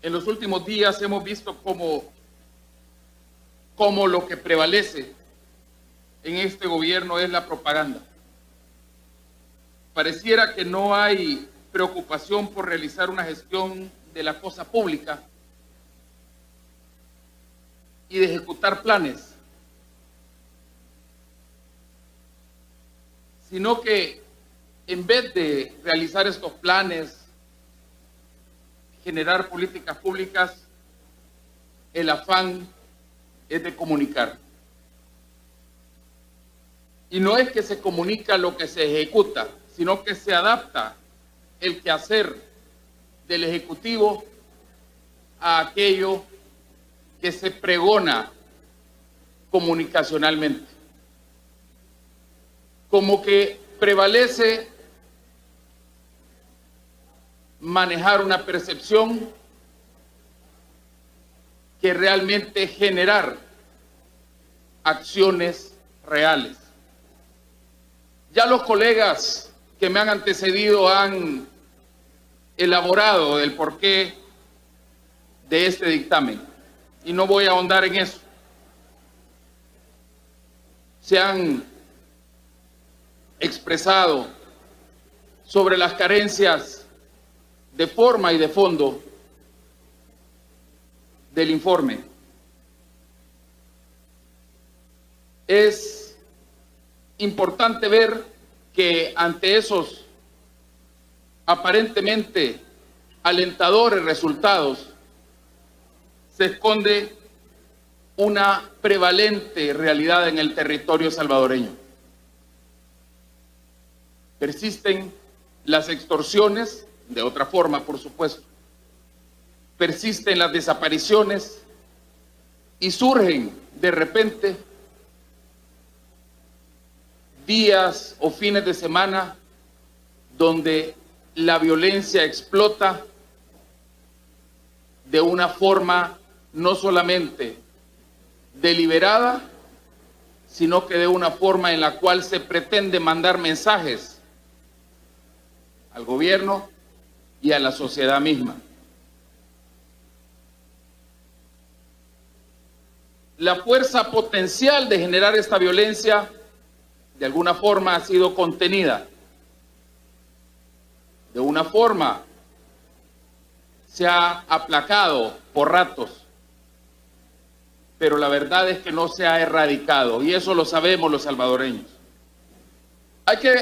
En los últimos días hemos visto cómo lo que prevalece en este gobierno es la propaganda. Pareciera que no hay preocupación por realizar una gestión de la cosa pública y de ejecutar planes, sino que en vez de realizar estos planes, generar políticas públicas, el afán es de comunicar. Y no es que se comunica lo que se ejecuta, sino que se adapta el quehacer del Ejecutivo a aquello que se pregona comunicacionalmente. Como que prevalece manejar una percepción que realmente generar acciones reales. Ya los colegas que me han antecedido han elaborado el porqué de este dictamen y no voy a ahondar en eso. Se han expresado sobre las carencias de forma y de fondo del informe. Es importante ver que ante esos aparentemente alentadores resultados se esconde una prevalente realidad en el territorio salvadoreño. Persisten las extorsiones, de otra forma, por supuesto. Persisten las desapariciones y surgen de repente días o fines de semana donde la violencia explota de una forma no solamente deliberada, sino que de una forma en la cual se pretende mandar mensajes al gobierno y a la sociedad misma. La fuerza potencial de generar esta violencia de alguna forma ha sido contenida. De una forma se ha aplacado por ratos, pero la verdad es que no se ha erradicado y eso lo sabemos los salvadoreños. Hay que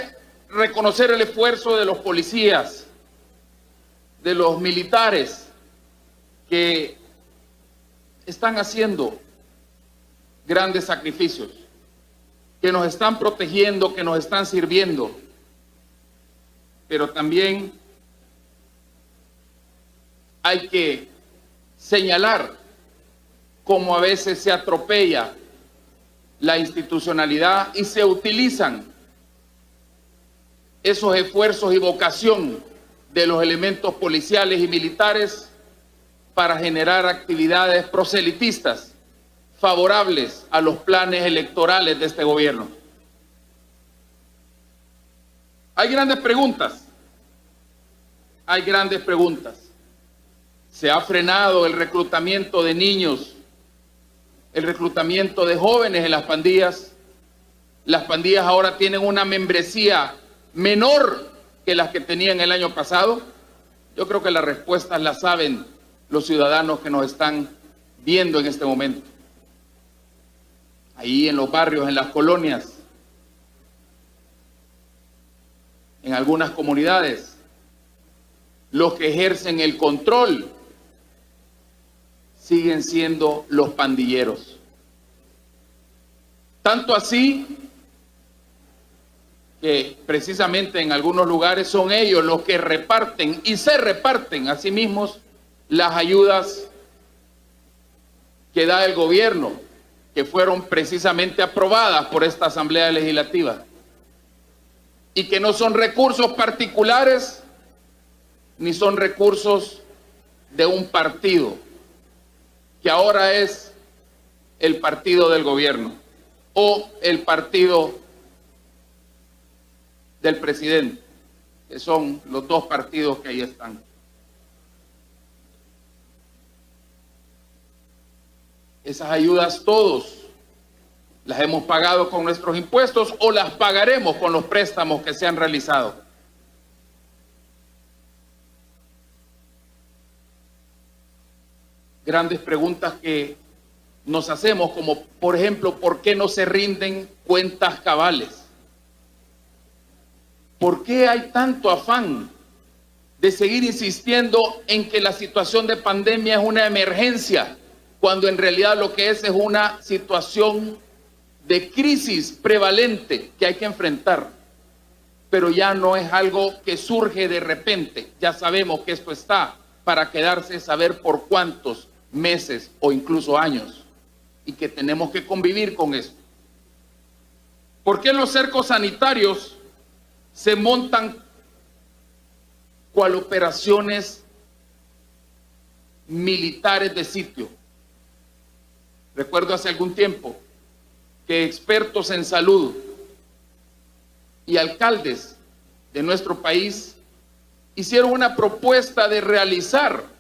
reconocer el esfuerzo de los policías, de los militares que están haciendo grandes sacrificios, que nos están protegiendo, que nos están sirviendo, pero también hay que señalar cómo a veces se atropella la institucionalidad y se utilizan esos esfuerzos y vocación de los elementos policiales y militares para generar actividades proselitistas favorables a los planes electorales de este gobierno. Hay grandes preguntas. Hay grandes preguntas. Se ha frenado el reclutamiento de niños, el reclutamiento de jóvenes en las pandillas. Las pandillas ahora tienen una membresía menor que las que tenían el año pasado. Yo creo que las respuestas las saben los ciudadanos que nos están viendo en este momento. Ahí en los barrios, en las colonias, en algunas comunidades, los que ejercen el control siguen siendo los pandilleros. Tanto así que precisamente en algunos lugares son ellos los que reparten y se reparten a sí mismos las ayudas que da el gobierno, que fueron precisamente aprobadas por esta Asamblea Legislativa y que no son recursos particulares ni son recursos de un partido, que ahora es el partido del gobierno o el partido del presidente, que son los dos partidos que ahí están. Esas ayudas todos las hemos pagado con nuestros impuestos o las pagaremos con los préstamos que se han realizado. Grandes preguntas que nos hacemos, como por ejemplo, ¿por qué no se rinden cuentas cabales? ¿Por qué hay tanto afán de seguir insistiendo en que la situación de pandemia es una emergencia, cuando en realidad lo que es una situación de crisis prevalente que hay que enfrentar? Pero ya no es algo que surge de repente, ya sabemos que esto está para quedarse, saber por cuántos meses o incluso años, y que tenemos que convivir con esto. ¿Por qué los cercos sanitarios se montan cual operaciones militares de sitio? Recuerdo hace algún tiempo que expertos en salud y alcaldes de nuestro país hicieron una propuesta de realizar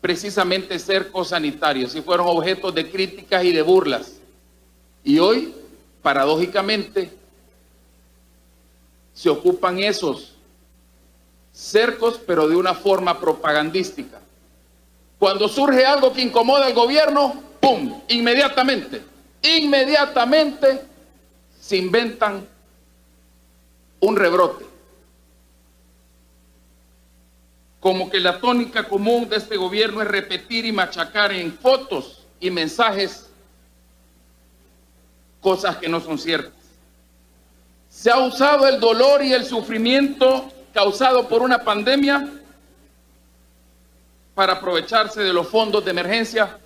precisamente cercos sanitarios y fueron objetos de críticas y de burlas. Y hoy, paradójicamente, se ocupan esos cercos, pero de una forma propagandística. Cuando surge algo que incomoda al gobierno, ¡pum!, inmediatamente se inventan un rebrote. Como que la tónica común de este gobierno es repetir y machacar en fotos y mensajes cosas que no son ciertas. Se ha usado el dolor y el sufrimiento causado por una pandemia para aprovecharse de los fondos de emergencia.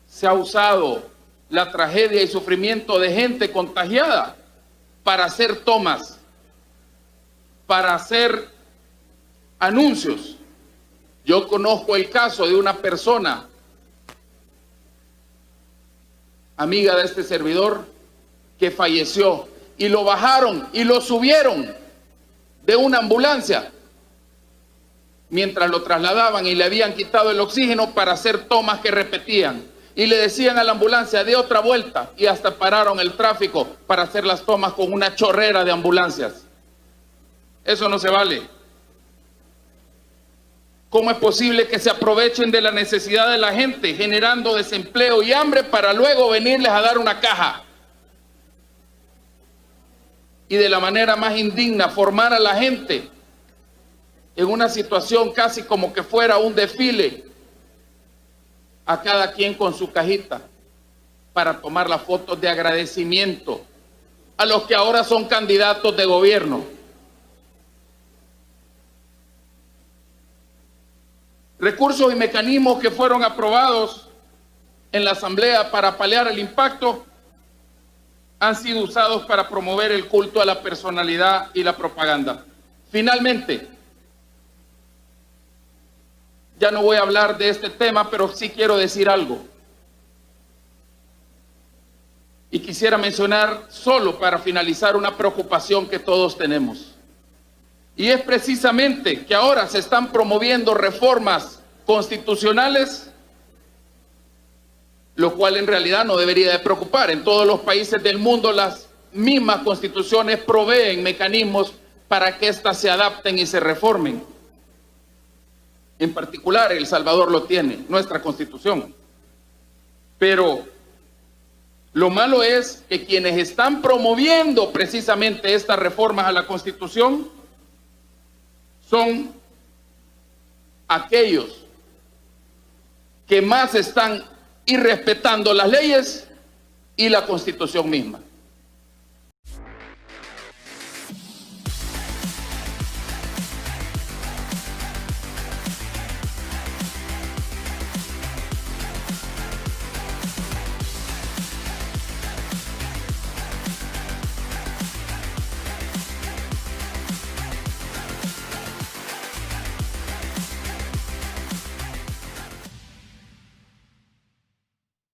Se ha usado la tragedia y sufrimiento de gente contagiada para hacer tomas, para hacer anuncios. Yo conozco el caso de una persona, amiga de este servidor, que falleció y lo bajaron y lo subieron de una ambulancia mientras lo trasladaban y le habían quitado el oxígeno para hacer tomas que repetían. Y le decían a la ambulancia, dé otra vuelta, y hasta pararon el tráfico para hacer las tomas con una chorrera de ambulancias. Eso no se vale. ¿Cómo es posible que se aprovechen de la necesidad de la gente, generando desempleo y hambre, para luego venirles a dar una caja? Y de la manera más indigna, formar a la gente en una situación casi como que fuera un desfile, a cada quien con su cajita, para tomar las fotos de agradecimiento a los que ahora son candidatos de gobierno. Recursos y mecanismos que fueron aprobados en la Asamblea para paliar el impacto han sido usados para promover el culto a la personalidad y la propaganda. Finalmente, ya no voy a hablar de este tema, pero sí quiero decir algo. Y quisiera mencionar solo para finalizar una preocupación que todos tenemos. Y es precisamente que ahora se están promoviendo reformas constitucionales, lo cual en realidad no debería de preocupar. En todos los países del mundo las mismas constituciones proveen mecanismos para que éstas se adapten y se reformen. En particular, El Salvador lo tiene, nuestra constitución. Pero lo malo es que quienes están promoviendo precisamente estas reformas a la Constitución son aquellos que más están irrespetando las leyes y la Constitución misma.